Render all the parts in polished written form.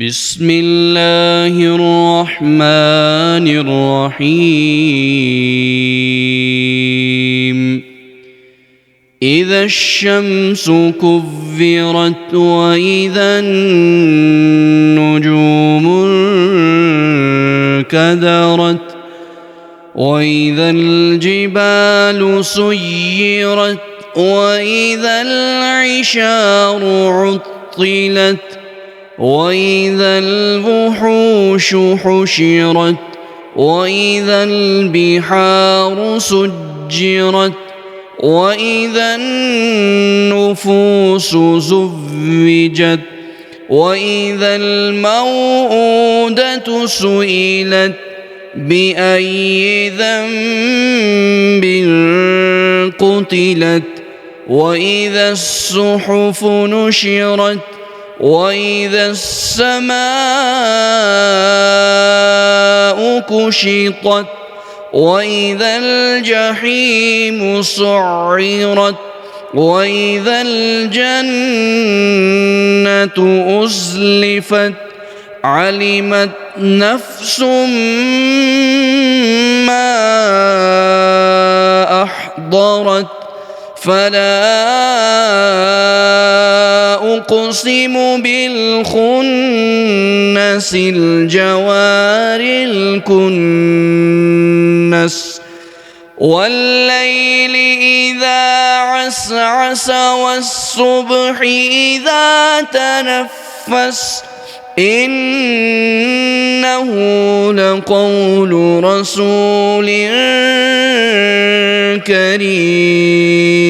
بسم الله الرحمن الرحيم إذا الشمس كورت وإذا النجوم انكدرت وإذا الجبال سيرت وإذا العشار عطلت وإذا الوحوش حشرت وإذا البحار سجرت وإذا النفوس زوجت وإذا الموءودة سئلت بأي ذنب قتلت وإذا الصحف نشرت وإذا السماء كشطت وإذا الجحيم سعرت وإذا الجنة أزلفت علمت نفس ما أحضرت فلا أقسم بالخنس الجوار الكنس والليل إذا عسعس والصبح إذا تنفس إنه لقول رسول كريم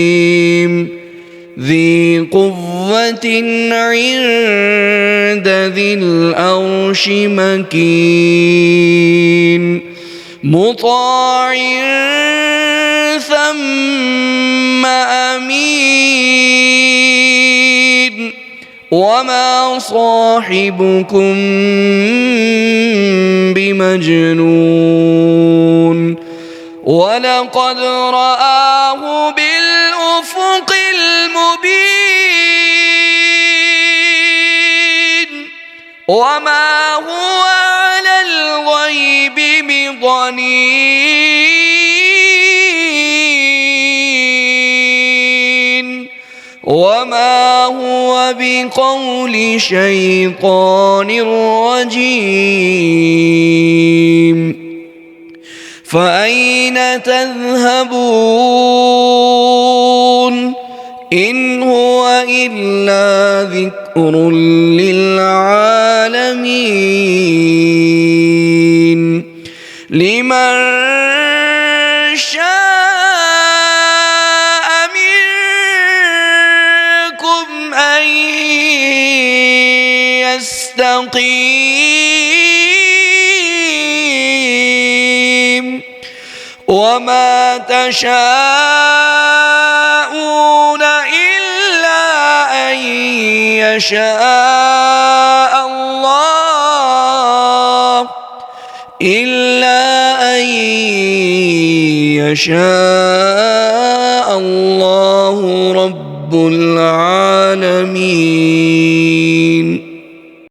ذي قوة عند ذي العرش مكين مطاع ثم أمين وما صاحبكم بمجنون ولقد رآه بالأفق المبين وما هو على الغيب بضنين وما هو بقول شيطان رجيم فأين تذهبون إن هو إلا ذكر للعالمين لمن شاء منكم أن يستقيم وما تشاءون إلا أن يشاء الله رب العالمين.